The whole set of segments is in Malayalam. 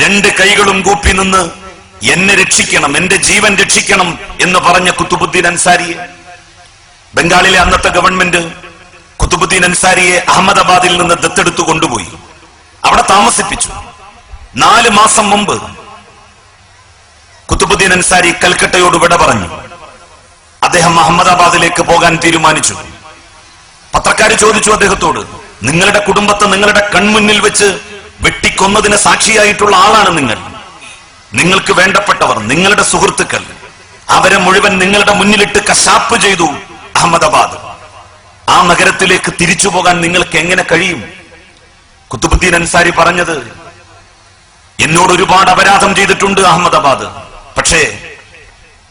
രണ്ട് കൈകളും കൂപ്പി നിന്ന് എന്നെ രക്ഷിക്കണം, എന്റെ ജീവൻ രക്ഷിക്കണം എന്ന് പറഞ്ഞ കുത്തുബുദ്ദീൻ അൻസാരിയെ, ബംഗാളിലെ അന്നത്തെ ഗവൺമെന്റ് കുത്തുബുദ്ദീൻ അൻസാരിയെ അഹമ്മദാബാദിൽ നിന്ന് ദത്തെടുത്തു കൊണ്ടുപോയി അവിടെ താമസിപ്പിച്ചു. 4 മാസം മുമ്പ് കുത്തുബുദ്ദീൻ അൻസാരി കൽക്കട്ടയോട് വിട പറഞ്ഞു. അദ്ദേഹം അഹമ്മദാബാദിലേക്ക് പോകാൻ തീരുമാനിച്ചു. പത്രക്കാർ ചോദിച്ചു അദ്ദേഹത്തോട്, നിങ്ങളുടെ കുടുംബത്തെ നിങ്ങളുടെ കൺമുന്നിൽ വെച്ച് വെട്ടിക്കൊന്നതിന് സാക്ഷിയായിട്ടുള്ള ആളാണ് നിങ്ങൾ. നിങ്ങൾക്ക് വേണ്ടപ്പെട്ടവർ, നിങ്ങളുടെ സുഹൃത്തുക്കൾ, അവരെ മുഴുവൻ നിങ്ങളുടെ മുന്നിലിട്ട് കശാപ്പ് ചെയ്തു അഹമ്മദാബാദ്. ആ നഗരത്തിലേക്ക് തിരിച്ചു പോകാൻ നിങ്ങൾക്ക് എങ്ങനെ കഴിയും? കുത്തുബുദ്ദീൻ അൻസാരി പറഞ്ഞത്, എന്നോട് ഒരുപാട് അപരാധം ചെയ്തിട്ടുണ്ട് അഹമ്മദാബാദ്, പക്ഷേ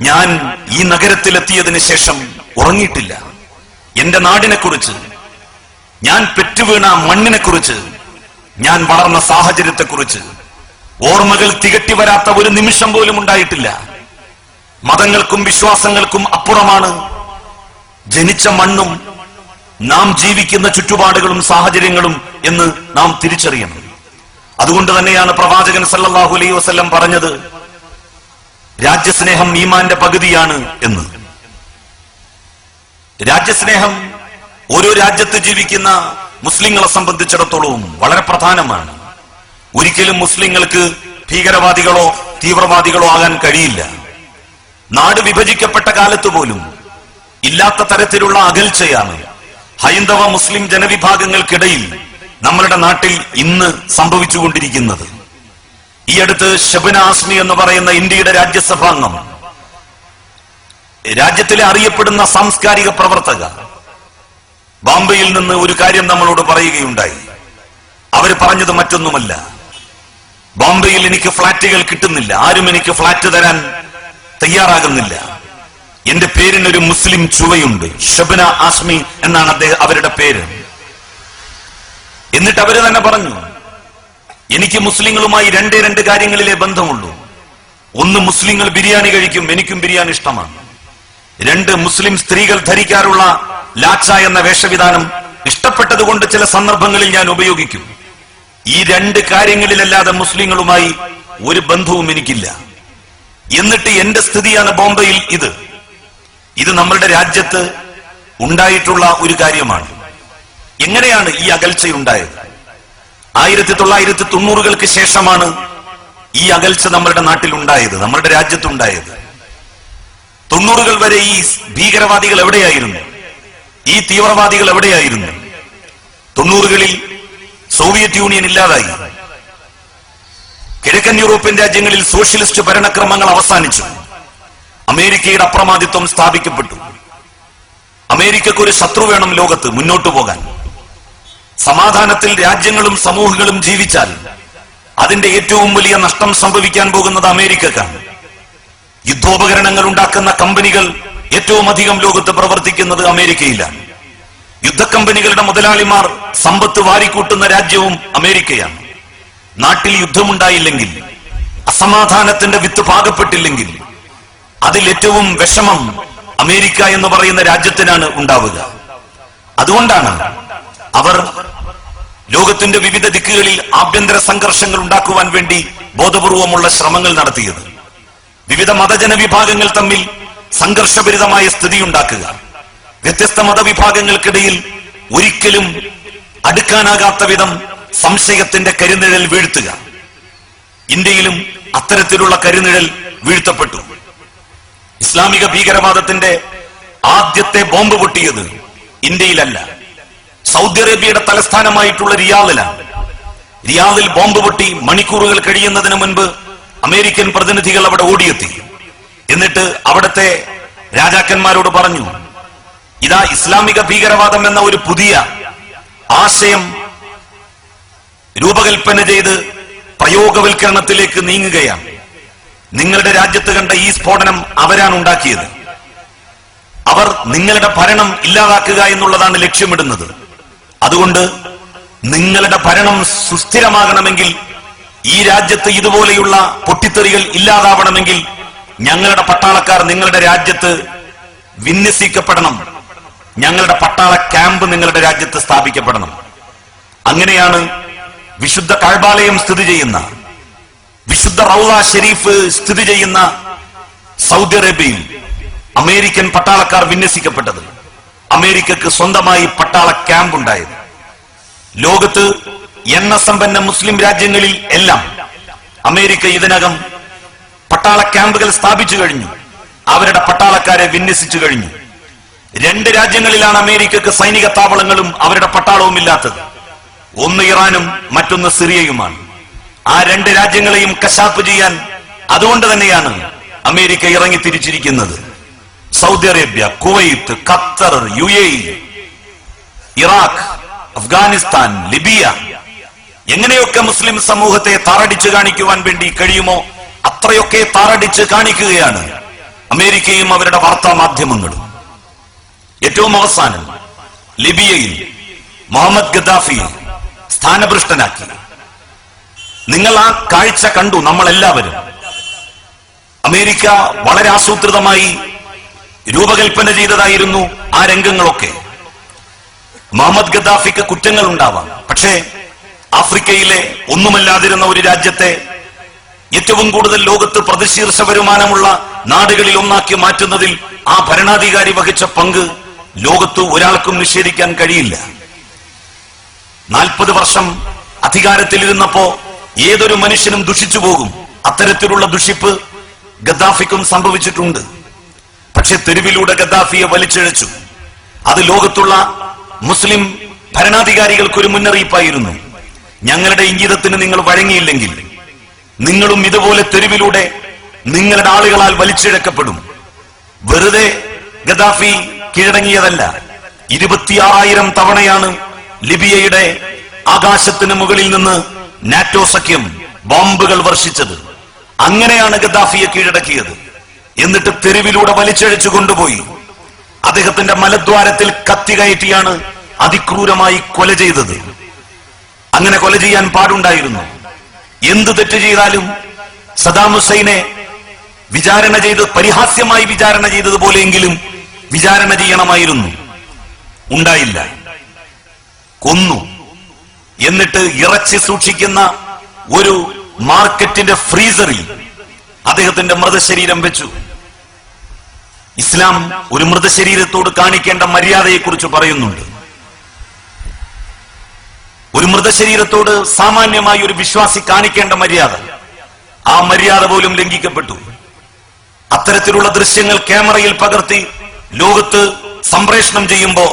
ഞാൻ ഈ നഗരത്തിലെത്തിയതിന് ശേഷം ഉറങ്ങിയിട്ടില്ല. എന്റെ നാടിനെ കുറിച്ച്, ഞാൻ പെറ്റുവീണ മണ്ണിനെ കുറിച്ച്, ഞാൻ വളർന്ന സാഹചര്യത്തെ കുറിച്ച് ഓർമ്മകൾ തികട്ടി വരാത്ത ഒരു നിമിഷം പോലും ഉണ്ടായിട്ടില്ല. മതങ്ങൾക്കും വിശ്വാസങ്ങൾക്കും അപ്പുറമാണ് ജനിച്ച മണ്ണും നാം ജീവിക്കുന്ന ചുറ്റുപാടുകളും സാഹചര്യങ്ങളും എന്ന് നാം തിരിച്ചറിയണം. അതുകൊണ്ട് തന്നെയാണ് പ്രവാചകൻ സല്ലല്ലാഹു അലൈഹി വസല്ലം പറഞ്ഞത്, രാജ്യസ്നേഹം ഈമാന്റെ പകുതിയാണ് എന്ന്. രാജ്യസ്നേഹം ഓരോ രാജ്യത്ത് ജീവിക്കുന്ന മുസ്ലിങ്ങളെ സംബന്ധിച്ചിടത്തോളം വളരെ പ്രധാനമാണ്. ഒരിക്കലും മുസ്ലിങ്ങൾക്ക് ഭീകരവാദികളോ തീവ്രവാദികളോ ആകാൻ കഴിയില്ല. നാട് വിഭജിക്കപ്പെട്ട കാലത്ത് പോലും ഇല്ലാത്ത തരത്തിലുള്ള അകൽച്ചയാണ് ഹൈന്ദവ മുസ്ലിം ജനവിഭാഗങ്ങൾക്കിടയിൽ നമ്മളുടെ നാട്ടിൽ ഇന്ന് സംഭവിച്ചുകൊണ്ടിരിക്കുന്നത്. ഈ അടുത്ത് ഷബ്ന ആസ്മി എന്ന് പറയുന്ന ഇന്ത്യയുടെ രാജ്യസഭാംഗം, രാജ്യത്തിലെ അറിയപ്പെടുന്ന സാംസ്കാരിക പ്രവർത്തക, ബോംബെയിൽ നിന്ന് ഒരു കാര്യം നമ്മളോട് പറയുകയുണ്ടായി. അവർ പറഞ്ഞത് മറ്റൊന്നുമല്ല, ബോംബെയിൽ എനിക്ക് ഫ്ളാറ്റുകൾ കിട്ടുന്നില്ല, ആരും എനിക്ക് ഫ്ളാറ്റ് തരാൻ തയ്യാറാകുന്നില്ല, എന്റെ പേരിനൊരു മുസ്ലിം ചുവയുണ്ട്, ഷബ്ന ആസ്മി എന്നാണ് അവരുടെ പേര്. എന്നിട്ട് അവര് തന്നെ പറഞ്ഞു, എനിക്ക് മുസ്ലിങ്ങളുമായി രണ്ട് കാര്യങ്ങളിലെ ബന്ധമുള്ളൂ. ഒന്ന്, മുസ്ലിങ്ങൾ ബിരിയാണി കഴിക്കും, എനിക്കും ബിരിയാണി ഇഷ്ടമാണ്. 2, മുസ്ലിം സ്ത്രീകൾ ധരിക്കാറുള്ള ലാച്ച എന്ന വേഷവിധാനം ഇഷ്ടപ്പെട്ടതുകൊണ്ട് ചില സന്ദർഭങ്ങളിൽ ഞാൻ ഉപയോഗിക്കും. ഈ 2 കാര്യങ്ങളിലല്ലാതെ മുസ്ലിങ്ങളുമായി ഒരു ബന്ധവും എനിക്കില്ല. എന്നിട്ട് എന്റെ സ്ഥിതിയാണ് ബോംബെയിൽ ഇത് നമ്മളുടെ രാജ്യത്ത് ഉണ്ടായിട്ടുള്ള ഒരു കാര്യമാണ്. എങ്ങനെയാണ് ഈ അകൽച്ചയുണ്ടായത്? 1990-കൾക്ക് ശേഷമാണ് ഈ അകൽച്ച നമ്മളുടെ നാട്ടിൽ ഉണ്ടായത്, നമ്മളുടെ രാജ്യത്തുണ്ടായത്. 90-കൾ വരെ ഈ ഭീകരവാദികൾ എവിടെയായിരുന്നു? ഈ തീവ്രവാദികൾ എവിടെയായിരുന്നു? 90-കളിൽ സോവിയറ്റ് യൂണിയൻ ഇല്ലാതായി. കിഴക്കൻ യൂറോപ്യൻ രാജ്യങ്ങളിൽ സോഷ്യലിസ്റ്റ് ഭരണക്രമങ്ങൾ അവസാനിച്ചു. അമേരിക്കയുടെ അപ്രമാദിത്വം സ്ഥാപിക്കപ്പെട്ടു. അമേരിക്കക്ക് ഒരു ശത്രു വേണം ലോകത്ത് മുന്നോട്ടു പോകാൻ. സമാധാനത്തിൽ രാജ്യങ്ങളും സമൂഹങ്ങളും ജീവിച്ചാൽ അതിന്റെ ഏറ്റവും വലിയ നഷ്ടം സംഭവിക്കാൻ പോകുന്നത് അമേരിക്കക്കാണ്. യുദ്ധോപകരണങ്ങൾ ഉണ്ടാക്കുന്ന കമ്പനികൾ ഏറ്റവും അധികം ലോകത്ത് പ്രവർത്തിക്കുന്നത് അമേരിക്കയിലാണ്. യുദ്ധക്കമ്പനികളുടെ മുതലാളിമാർ സമ്പത്ത് വാരിക്കൂട്ടുന്ന രാജ്യവും അമേരിക്കയാണ്. നാട്ടിൽ യുദ്ധമുണ്ടായില്ലെങ്കിൽ, അസമാധാനത്തിന്റെ വിത്ത് പാകപ്പെട്ടില്ലെങ്കിൽ അതിൽ ഏറ്റവും വിഷമം അമേരിക്ക എന്ന് പറയുന്ന രാജ്യത്തിനാണ് ഉണ്ടാവുക. അതുകൊണ്ടാണ് അവർ ലോകത്തിന്റെ വിവിധ ദിക്കുകളിൽ ആഭ്യന്തര സംഘർഷങ്ങൾ ഉണ്ടാക്കുവാൻ വേണ്ടി ബോധപൂർവമുള്ള ശ്രമങ്ങൾ നടത്തിയത്. വിവിധ മതജന വിഭാഗങ്ങൾ തമ്മിൽ സംഘർഷഭരിതമായ സ്ഥിതി ഉണ്ടാക്കുക, വ്യത്യസ്ത മതവിഭാഗങ്ങൾക്കിടയിൽ ഒരിക്കലും അടുക്കാനാകാത്ത വിധം സംശയത്തിന്റെ കരിനിഴൽ വീഴ്ത്തുക. ഇന്ത്യയിലും അത്തരത്തിലുള്ള കരിനിഴൽ വീഴ്ത്തപ്പെട്ടു. ഇസ്ലാമിക ഭീകരവാദത്തിന്റെ ആദ്യത്തെ ബോംബ് പൊട്ടിയത് ഇന്ത്യയിലല്ല, സൗദി അറേബ്യയുടെ തലസ്ഥാനമായിട്ടുള്ള റിയാദിലാണ്. റിയാദിൽ ബോംബ് പൊട്ടി മണിക്കൂറുകൾ കഴിയുന്നതിന് മുൻപ് അമേരിക്കൻ പ്രതിനിധികൾ അവിടെ ഓടിയെത്തി. എന്നിട്ട് അവിടുത്തെ രാജാക്കന്മാരോട് പറഞ്ഞു, ഇതാ ഇസ്ലാമിക ഭീകരവാദം എന്ന ഒരു പുതിയ ആശയം രൂപകൽപ്പന ചെയ്ത് പ്രയോഗവൽക്കരണത്തിലേക്ക് നീങ്ങുകയാണ്. നിങ്ങളുടെ രാജ്യത്ത് കണ്ട ഈ സ്ഫോടനം അവരാണ് ഉണ്ടാക്കിയത്. അവർ നിങ്ങളുടെ ഭരണം ഇല്ലാതാക്കുക എന്നുള്ളതാണ് ലക്ഷ്യമിടുന്നത്. അതുകൊണ്ട് നിങ്ങളുടെ ഭരണം സുസ്ഥിരമാകണമെങ്കിൽ, ഈ രാജ്യത്ത് ഇതുപോലെയുള്ള പൊട്ടിത്തെറികൾ ഇല്ലാതാവണമെങ്കിൽ ഞങ്ങളുടെ പട്ടാളക്കാർ നിങ്ങളുടെ രാജ്യത്ത് വിന്യസിക്കപ്പെടണം, ഞങ്ങളുടെ പട്ടാള ക്യാമ്പ് നിങ്ങളുടെ രാജ്യത്ത് സ്ഥാപിക്കപ്പെടണം. അങ്ങനെയാണ് വിശുദ്ധ കഅബാലയം സ്ഥിതി ചെയ്യുന്ന വിശുദ്ധ റൗള ഷെരീഫ് സ്ഥിതി ചെയ്യുന്ന സൗദി അറേബ്യയിൽ അമേരിക്കൻ പട്ടാളക്കാർ വിന്യസിക്കപ്പെട്ടത്. അമേരിക്കക്ക് സ്വന്തമായി പട്ടാള ക്യാമ്പ് ഉണ്ടായത്. ലോകത്ത് എണ്ണസമ്പന്ന മുസ്ലിം രാജ്യങ്ങളിൽ എല്ലാം അമേരിക്ക ഇതിനകം പട്ടാള ക്യാമ്പുകൾ സ്ഥാപിച്ചു കഴിഞ്ഞു. അവരുടെ പട്ടാളക്കാരെ വിന്യസിച്ചു കഴിഞ്ഞു. 2 രാജ്യങ്ങളിലാണ് അമേരിക്കക്ക് സൈനിക താവളങ്ങളും അവരുടെ പട്ടാളവും ഇല്ലാത്തത്. ഒന്ന് ഇറാനും മറ്റൊന്ന് സിറിയയുമാണ്. ആ 2 രാജ്യങ്ങളെയും കശാപ്പ് ചെയ്യാൻ അതുകൊണ്ട് തന്നെയാണ് അമേരിക്ക ഇറങ്ങി തിരിച്ചിരിക്കുന്നത്. Saudi Arabia, Kuwait, Qatar, UAE, Iraq, Afghanistan, Libya, എങ്ങനെയൊക്കെ മുസ്ലിം സമൂഹത്തെ താറടിച്ച് കാണിക്കുവാൻ വേണ്ടി കഴിയുമോ അത്രയൊക്കെ താറടിച്ച് കാണിക്കുകയാണ് അമേരിക്കയും അവരുടെ വാർത്താ മാധ്യമങ്ങളും. ഏറ്റവും അവസാനം ലിബിയയിൽ മുഹമ്മദ് ഗദ്ദാഫിയെ സ്ഥാനഭ്രഷ്ടനാക്കി. നിങ്ങൾ ആ കാഴ്ച കണ്ടു. നമ്മളെല്ലാവരും അമേരിക്ക വളരെ ആസൂത്രിതമായി രൂപകൽപ്പന ചെയ്തതായിരുന്നു ആ രംഗങ്ങളൊക്കെ. മുഹമ്മദ് ഗദ്ദാഫിക്ക് കുറ്റങ്ങൾ ഉണ്ടാവാം, പക്ഷേ ആഫ്രിക്കയിലെ ഒന്നുമല്ലാതിരുന്ന ഒരു രാജ്യത്തെ ഏറ്റവും കൂടുതൽ ലോകത്ത് പ്രതിശീർഷ വരുമാനമുള്ള നാടുകളിൽ ഒന്നാക്കി മാറ്റുന്നതിൽ ആ ഭരണാധികാരി വഹിച്ച പങ്ക് ലോകത്ത് ഒരാൾക്കും നിഷേധിക്കാൻ കഴിയില്ല. 40 വർഷം അധികാരത്തിലിരുന്നപ്പോ ഏതൊരു മനുഷ്യനും ദുഷിച്ചു പോകും. അത്തരത്തിലുള്ള ദുഷിപ്പ് ഗദ്ദാഫിക്കും സംഭവിച്ചിട്ടുണ്ട്. പക്ഷെ തെരുവിലൂടെ ഗദ്ദാഫിയെ വലിച്ചിഴച്ചു. അത് ലോകത്തുള്ള മുസ്ലിം ഭരണാധികാരികൾക്കൊരു മുന്നറിയിപ്പായിരുന്നു. ഞങ്ങളുടെ ഇംഗിതത്തിന് നിങ്ങൾ വഴങ്ങിയില്ലെങ്കിൽ നിങ്ങളും ഇതുപോലെ തെരുവിലൂടെ നിങ്ങളുടെ ആളുകളാൽ വലിച്ചിഴക്കപ്പെടും. വെറുതെ ഗദ്ദാഫി കീഴടങ്ങിയതല്ല. 26,000 തവണയാണ് ലിബിയയുടെ ആകാശത്തിന് മുകളിൽ നിന്ന് നാറ്റോ സഖ്യം ബോംബുകൾ വർഷിച്ചത്. അങ്ങനെയാണ് ഗദ്ദാഫിയെ കീഴടക്കിയത്. എന്നിട്ട് തെരുവിലൂടെ വലിച്ചഴച്ചു കൊണ്ടുപോയി അദ്ദേഹത്തിന്റെ മലദ്വാരത്തിൽ കത്തി കയറ്റിയാണ് അതിക്രൂരമായി കൊല ചെയ്തത്. അങ്ങനെ കൊല ചെയ്യാൻ പാടുണ്ടായിരുന്നു. എന്ത് തെറ്റ് ചെയ്താലും സദാം ഹുസൈനെ വിചാരണ ചെയ്ത് പരിഹാസ്യമായി വിചാരണ ചെയ്തതുപോലെയെങ്കിലും വിചാരണ ചെയ്യണമായിരുന്നു. ഉണ്ടായില്ല, കൊന്നു. എന്നിട്ട് ഇറച്ചി സൂക്ഷിക്കുന്ന ഒരു മാർക്കറ്റിന്റെ ഫ്രീസറിൽ അദ്ദേഹത്തിന്റെ മൃതശരീരം വെച്ചു. ഇസ്ലാം ഒരു മൃതശരീരത്തോട് കാണിക്കേണ്ട മര്യാദയെക്കുറിച്ച് പറയുന്നുണ്ട്. ഒരു മൃതശരീരത്തോട് സാമാന്യമായി ഒരു വിശ്വാസി കാണിക്കേണ്ട മര്യാദ, ആ മര്യാദ പോലും ലംഘിക്കപ്പെട്ടു. അത്തരത്തിലുള്ള ദൃശ്യങ്ങൾ ക്യാമറയിൽ പകർത്തി ലോകത്ത് സംപ്രേഷണം ചെയ്യുമ്പോ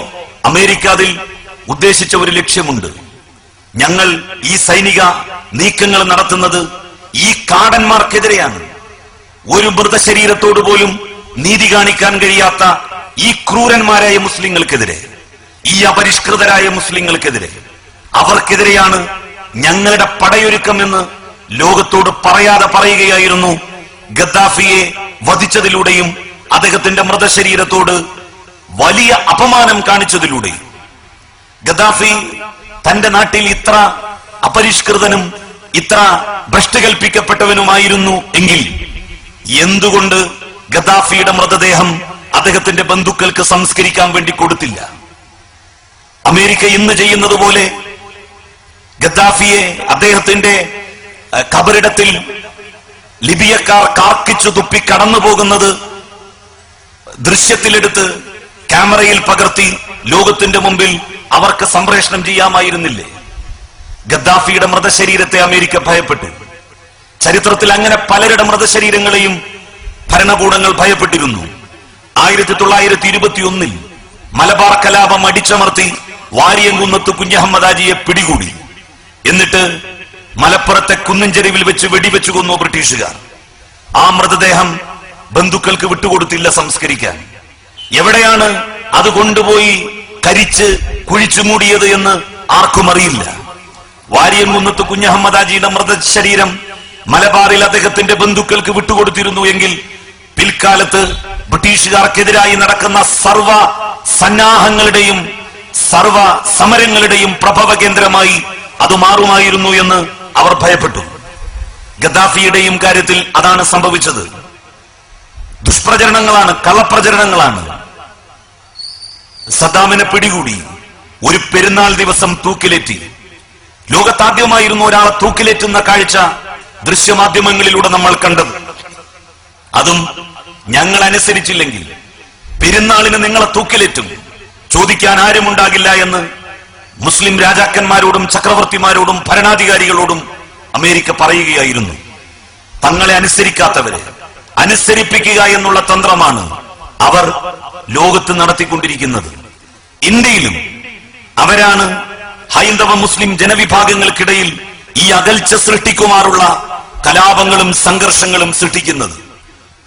അമേരിക്ക അതിൽ ഉദ്ദേശിച്ച ഒരു ലക്ഷ്യമുണ്ട്. ഞങ്ങൾ ഈ സൈനിക നീക്കങ്ങൾ നടത്തുന്നത് ഈ കാടന്മാർക്കെതിരെയാണ്. ഒരു മൃതശരീരത്തോട് പോലും നീതി കാണിക്കാൻ കഴിയാത്ത ഈ ക്രൂരന്മാരായ മുസ്ലിങ്ങൾക്കെതിരെ, ഈ അപരിഷ്കൃതരായ മുസ്ലിങ്ങൾക്കെതിരെ, അവർക്കെതിരെയാണ് ഞങ്ങളുടെ പടയൊരുക്കം എന്ന് ലോകത്തോട് പറയാതെ പറയുകയായിരുന്നു. ഗദ്ദാഫിയെ വധിച്ചതിലൂടെയും അദ്ദേഹത്തിന്റെ മൃതശരീരത്തോട് വലിയ അപമാനം കാണിച്ചതിലൂടെയും. ഗദ്ദാഫി തന്റെ നാട്ടിൽ ഇത്ര അപരിഷ്കൃതനും ഇത്ര ഭ്രഷ്ട് കൽപ്പിക്കപ്പെട്ടവനുമായിരുന്നു എങ്കിൽ എന്തുകൊണ്ട് ഗദ്ദാഫിയുടെ മൃതദേഹം അദ്ദേഹത്തിന്റെ ബന്ധുക്കൾക്ക് സംസ്കരിക്കാൻ വേണ്ടി കൊടുത്തില്ല? അമേരിക്ക ഇന്ന് ചെയ്യുന്നത് പോലെ ഗദ്ദാഫിയെ അദ്ദേഹത്തിന്റെ ഖബറിടത്തിൽ ലിബിയക്കാർ കാർക്കിച്ചു തുപ്പി കടന്നു പോകുന്നത് ദൃശ്യത്തിലെടുത്ത് ക്യാമറയിൽ പകർത്തി ലോകത്തിന്റെ മുമ്പിൽ അവർക്ക് സംപ്രേഷണം ചെയ്യാമായിരുന്നില്ലേ? ഗദ്ദാഫിയുടെ മൃതശരീരത്തെ അമേരിക്ക ഭയപ്പെട്ടു. ചരിത്രത്തിൽ അങ്ങനെ പലരുടെ മൃതശരീരങ്ങളെയും ഭരണകൂടങ്ങൾ ഭയപ്പെട്ടിരുന്നു. 1921 മലബാർ കലാപം അടിച്ചമർത്തി വാരിയംകുന്നത്ത് കുഞ്ഞഹമ്മദ് ഹാജിയെ പിടികൂടി. എന്നിട്ട് മലപ്പുറത്തെ കുന്നഞ്ചെരുവിൽ വെച്ച് വെടിവെച്ചു കൊന്നു ബ്രിട്ടീഷുകാർ. ആ മൃതദേഹം ബന്ധുക്കൾക്ക് വിട്ടുകൊടുത്തില്ല സംസ്കരിക്കാൻ. എവിടെയാണ് അത് കൊണ്ടുപോയി കരിച്ച് കുഴിച്ചു മൂടിയത് എന്ന് ആർക്കും അറിയില്ല. വാരിയംകുന്നത്ത് കുഞ്ഞഹമ്മദ് ഹാജിയുടെ മൃതശരീരം മലബാറിൽ അദ്ദേഹത്തിന്റെ ബന്ധുക്കൾക്ക് വിട്ടുകൊടുത്തിരുന്നു എങ്കിൽ പിൽക്കാലത്ത് ബ്രിട്ടീഷുകാർക്കെതിരായി നടക്കുന്ന സർവ സന്നാഹങ്ങളുടെയും സർവ സമരങ്ങളുടെയും പ്രഭവ കേന്ദ്രമായി അത് മാറുമായിരുന്നു എന്ന് അവർ ഭയപ്പെട്ടു. ഗദ്ദാഫിയുടെയും കാര്യത്തിൽ അതാണ് സംഭവിച്ചത്. ദുഷ്പ്രചരണങ്ങളാണ്, കള്ളപ്രചരണങ്ങളാണ്. സദ്ദാമിനെ പിടികൂടി, ഒരു പെരുന്നാൾ ദിവസം തൂക്കിലേറ്റി. ലോകത്താദ്യമായിരുന്നു ഒരാളെ തൂക്കിലേറ്റുന്ന കാഴ്ച ദൃശ്യമാധ്യമങ്ങളിലൂടെ നമ്മൾ കണ്ടത്. അതും ഞങ്ങൾ അനുസരിച്ചില്ലെങ്കിൽ പെരുന്നാളിന് നിങ്ങളെ തൂക്കിലേറ്റും, ചോദിക്കാൻ ആരുമുണ്ടാകില്ല എന്ന് മുസ്ലിം രാജാക്കന്മാരോടും ചക്രവർത്തിമാരോടും ഭരണാധികാരികളോടും അമേരിക്ക പറയുകയായിരുന്നു. തങ്ങളെ അനുസരിക്കാത്തവരെ അനുസരിപ്പിക്കുക എന്നുള്ള തന്ത്രമാണ് അവർ ലോകത്ത് നടത്തിക്കൊണ്ടിരിക്കുന്നത്. ഇന്ത്യയിലും അവരാണ് ഹൈന്ദവ മുസ്ലിം ജനവിഭാഗങ്ങൾക്കിടയിൽ ഈ അകൽച്ച സൃഷ്ടിക്കുമാറുള്ള കലാപങ്ങളും സംഘർഷങ്ങളും സൃഷ്ടിക്കുന്നത്.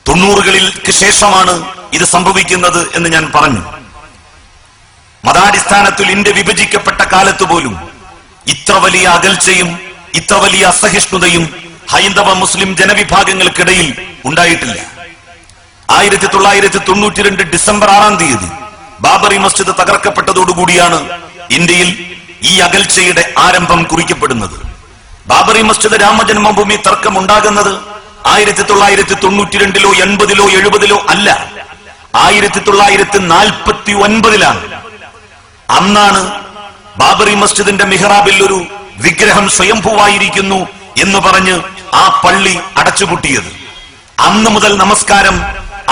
90കളിൽക്ക് ശേഷമാണ് ഇത് സംഭവിക്കുന്നത് എന്ന് ഞാൻ പറഞ്ഞു. മതാടിസ്ഥാനത്തിൽ ഇന്ത്യ വിഭജിക്കപ്പെട്ട കാലത്ത് പോലും ഇത്ര വലിയ അകൽച്ചയും ഇത്ര വലിയ അസഹിഷ്ണുതയും ഹൈന്ദവ മുസ്ലിം ജനവിഭാഗങ്ങൾക്കിടയിൽ ഉണ്ടായിട്ടില്ല. 1992 ഡിസംബർ 6-ാം തീയതി ബാബറി മസ്ജിദ് തകർക്കപ്പെട്ടതോടുകൂടിയാണ് ഇന്ത്യയിൽ ഈ അകൽച്ചയുടെ ആരംഭം കുറിക്കപ്പെടുന്നത്. ബാബറി മസ്ജിദ് രാമജന്മഭൂമി തർക്കം ഉണ്ടാകുന്നത് 1992-ലോ 80-ലോ 70-ലോ അല്ല, 1949-ലാണ്. അന്നാണ് ബാബറി മസ്ജിദിന്റെ മിഹ്റാബിൽ ഒരു വിഗ്രഹം സ്വയംഭൂവായിരിക്കുന്നു എന്ന് പറഞ്ഞ് ആ പള്ളി അടച്ചുപൂട്ടിയത്. അന്ന് മുതൽ നമസ്കാരം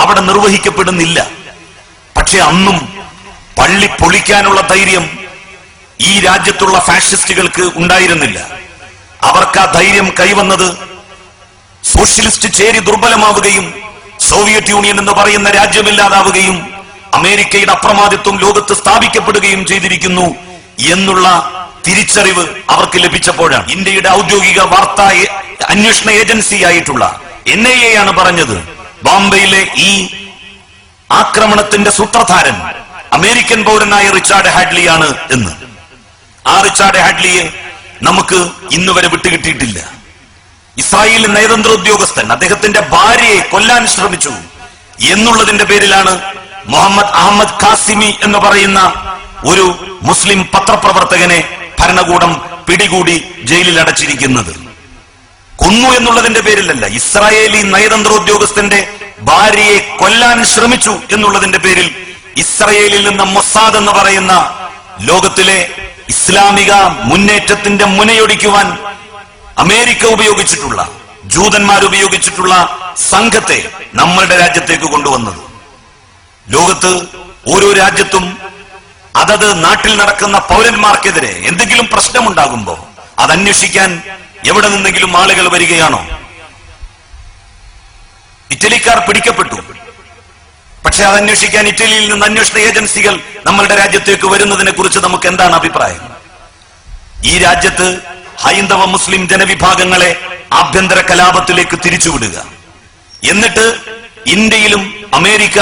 അവിടെ നിർവഹിക്കപ്പെടുന്നില്ല. പക്ഷെ അന്നും പള്ളി പൊളിക്കാനുള്ള ധൈര്യം ഈ രാജ്യത്തുള്ള ഫാഷിസ്റ്റുകൾക്ക് ഉണ്ടായിരുന്നില്ല. അവർക്ക് ആ ധൈര്യം കൈവന്നത് സോഷ്യലിസ്റ്റ് ചേരി ദുർബലമാവുകയും സോവിയറ്റ് യൂണിയൻ എന്ന് പറയുന്ന രാജ്യമില്ലാതാവുകയും അമേരിക്കയുടെ അപ്രമാദിത്വം ലോകത്ത് സ്ഥാപിക്കപ്പെടുകയും ചെയ്തിരിക്കുന്നു എന്നുള്ള തിരിച്ചറിവ് അവർക്ക് ലഭിച്ചപ്പോഴാണ്. ഇന്ത്യയുടെ ഔദ്യോഗിക വാർത്താ അന്വേഷണ ഏജൻസി ആയിട്ടുള്ള NIA ആണ് പറഞ്ഞത് ബോംബെയിലെ ഈ ആക്രമണത്തിന്റെ സൂത്രധാരൻ അമേരിക്കൻ പൗരനായ റിച്ചാർഡ് ഹാഡ്ലിയാണ് എന്ന്. ആ റിച്ചാർഡ് ഹാഡ്ലിയെ നമുക്ക് ഇന്നുവരെ വിട്ടുകിട്ടിയിട്ടില്ല. ഇസ്രായേൽ നയതന്ത്ര ഉദ്യോഗസ്ഥൻ അദ്ദേഹത്തിന്റെ ഭാര്യയെ കൊല്ലാൻ ശ്രമിച്ചു എന്നുള്ളതിന്റെ പേരിലാണ് മുഹമ്മദ് അഹമ്മദ് ഖാസിമി എന്ന് പറയുന്ന ഒരു മുസ്ലിം പത്രപ്രവർത്തകനെ ഭരണകൂടം പിടികൂടി ജയിലിൽ അടച്ചിരിക്കുന്നത്. കൊന്നു എന്നുള്ളതിന്റെ പേരിലല്ല, ഇസ്രായേലി നയതന്ത്ര ഉദ്യോഗസ്ഥന്റെ ഭാര്യയെ കൊല്ലാൻ ശ്രമിച്ചു എന്നുള്ളതിന്റെ പേരിൽ ഇസ്രായേലിൽ നിന്ന് മൊസാദ് എന്ന് പറയുന്ന ലോകത്തിലെ ഇസ്ലാമിക മുന്നേറ്റത്തിന്റെ മുനയൊടിക്കുവാൻ അമേരിക്ക ഉപയോഗിച്ചിട്ടുള്ള, ജൂതന്മാർ ഉപയോഗിച്ചിട്ടുള്ള സംഘത്തെ നമ്മളുടെ രാജ്യത്തേക്ക് കൊണ്ടുവന്നത്. ലോകത്ത് ഓരോ രാജ്യത്തും അതത് നാട്ടിൽ നടക്കുന്ന പൗരന്മാർക്കെതിരെ എന്തെങ്കിലും പ്രശ്നമുണ്ടാകുമ്പോ അത് അന്വേഷിക്കാൻ എവിടെ നിന്നെങ്കിലും ആളുകൾ വരികയാണോ? ഇറ്റലിക്കാർ പിടിക്കപ്പെട്ടു, പക്ഷെ അത് അന്വേഷിക്കാൻ ഇറ്റലിയിൽ നിന്ന് അന്വേഷണ ഏജൻസികൾ നമ്മളുടെ രാജ്യത്തേക്ക് വരുന്നതിനെ കുറിച്ച് നമുക്ക് എന്താണ് അഭിപ്രായം? ഈ രാജ്യത്ത് ഹൈന്ദവ മുസ്ലിം ജനവിഭാഗങ്ങളെ ആഭ്യന്തര കലാപത്തിലേക്ക് തിരിച്ചുവിടുക, എന്നിട്ട് ഇന്ത്യയിലും അമേരിക്ക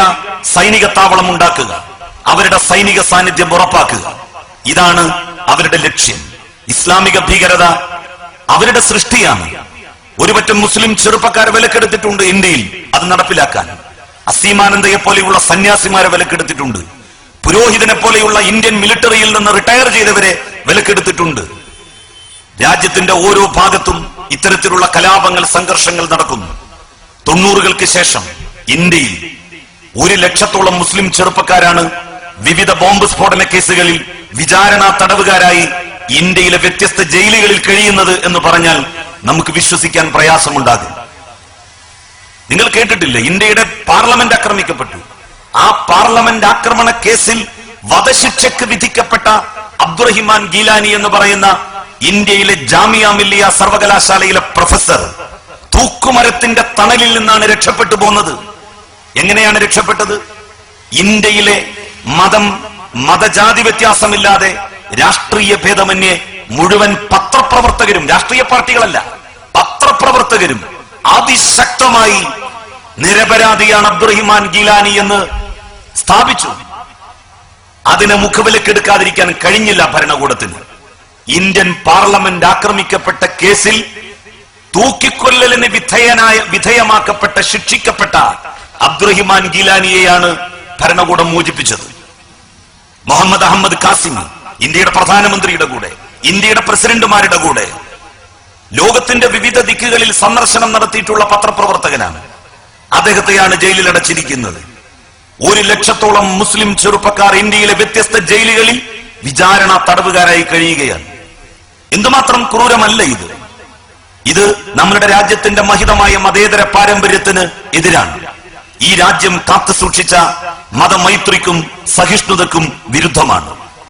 സൈനിക താവളം ഉണ്ടാക്കുക, അവരുടെ സൈനിക സാന്നിധ്യം ഉറപ്പാക്കുക. ഇതാണ് അവരുടെ ലക്ഷ്യം. ഇസ്ലാമിക ഭീകരത അവരുടെ സൃഷ്ടിയാണ്. ഒരുപറ്റം മുസ്ലിം ചെറുപ്പക്കാരെ വിലക്കെടുത്തിട്ടുണ്ട് ഇന്ത്യയിൽ അത് നടപ്പിലാക്കാൻ. അസീമാനന്ദയെ പോലെയുള്ള സന്യാസിമാരെ വിലക്കെടുത്തിട്ടുണ്ട്. പുരോഹിതനെ പോലെയുള്ള ഇന്ത്യൻ മിലിറ്ററിയിൽ നിന്ന് റിട്ടയർ ചെയ്തവരെ വിലക്കെടുത്തിട്ടുണ്ട്. രാജ്യത്തിന്റെ ഓരോ ഭാഗത്തും ഇത്തരത്തിലുള്ള കലാപങ്ങൾ, സംഘർഷങ്ങൾ നടക്കുന്നു. 90കൾക്ക് ശേഷം ഇന്ത്യയിൽ 1 ലക്ഷത്തോളം മുസ്ലിം ചെറുപ്പക്കാരാണ് വിവിധ ബോംബ് സ്ഫോടന കേസുകളിൽ വിചാരണ തടവുകാരായി ഇന്ത്യയിലെ വ്യത്യസ്ത ജയിലുകളിൽ കഴിയുന്നത് എന്ന് പറഞ്ഞാൽ നമുക്ക് വിശ്വസിക്കാൻ പ്രയാസമുണ്ടാകും. നിങ്ങൾ കേട്ടിട്ടില്ലേ, ഇന്ത്യയുടെ പാർലമെന്റ് ആക്രമിക്കപ്പെട്ടു. ആ പാർലമെന്റ് ആക്രമണ കേസിൽ വധശിക്ഷയ്ക്ക് വിധിക്കപ്പെട്ട അബ്ദുറഹിമാൻ ഗീലാനി എന്ന് പറയുന്ന ഇന്ത്യയിലെ ജാമിയ മില്ലിയ സർവകലാശാലയിലെ പ്രൊഫസർ തൂക്കുമരത്തിന്റെ തണലിൽ നിന്നാണ് രക്ഷപ്പെട്ടു പോകുന്നത്. എങ്ങനെയാണ് രക്ഷപ്പെട്ടത്? ഇന്ത്യയിലെ മതജാതി വ്യത്യാസമില്ലാതെ രാഷ്ട്രീയ ഭേദമന്യേ മുഴുവൻ പത്രപ്രവർത്തകരും, രാഷ്ട്രീയ പാർട്ടികളല്ല, പത്രപ്രവർത്തകരും അതിശക്തമായി നിരപരാധിയാണ് അബ്ദുറഹിമാൻ ഗീലാനി എന്ന് സ്ഥാപിച്ചു. അതിനെ മുഖവിലക്കെടുക്കാതിരിക്കാൻ കഴിഞ്ഞില്ല ഭരണകൂടത്തിന്. ഇന്ത്യൻ പാർലമെന്റ് ആക്രമിക്കപ്പെട്ട കേസിൽ തൂക്കിക്കൊല്ലലിന് വിധേയമാക്കപ്പെട്ട, ശിക്ഷിക്കപ്പെട്ട അബ്ദുറഹിമാൻ ഗീലാനിയെയാണ് ഭരണകൂടം മോചിപ്പിച്ചത്. മുഹമ്മദ് അഹമ്മദ് ഖാസിമി ഇന്ത്യയുടെ പ്രധാനമന്ത്രിയുടെ കൂടെ, ഇന്ത്യയുടെ പ്രസിഡന്റുമാരുടെ കൂടെ ലോകത്തിന്റെ വിവിധ ദിക്കുകളിൽ സന്ദർശനം നടത്തിയിട്ടുള്ള പത്രപ്രവർത്തകനാണ്. അദ്ദേഹത്തെയാണ് ജയിലിൽ അടച്ചിരിക്കുന്നത്. 1 ലക്ഷത്തോളം മുസ്ലിം ചെറുപ്പക്കാർ ഇന്ത്യയിലെ വ്യത്യസ്ത ജയിലുകളിൽ വിചാരണ തടവുകാരായി കഴിയുകയാണ്. എന്തുമാത്രം ക്രൂരമല്ല ഇത്! ഇത് നമ്മുടെ രാജ്യത്തിന്റെ മഹിതമായ മതേതര പാരമ്പര്യത്തിന് എതിരാണ്. ഈ രാജ്യം കാത്തു സൂക്ഷിച്ച മതമൈത്രിക്കും സഹിഷ്ണുതക്കും വിരുദ്ധമാണ്.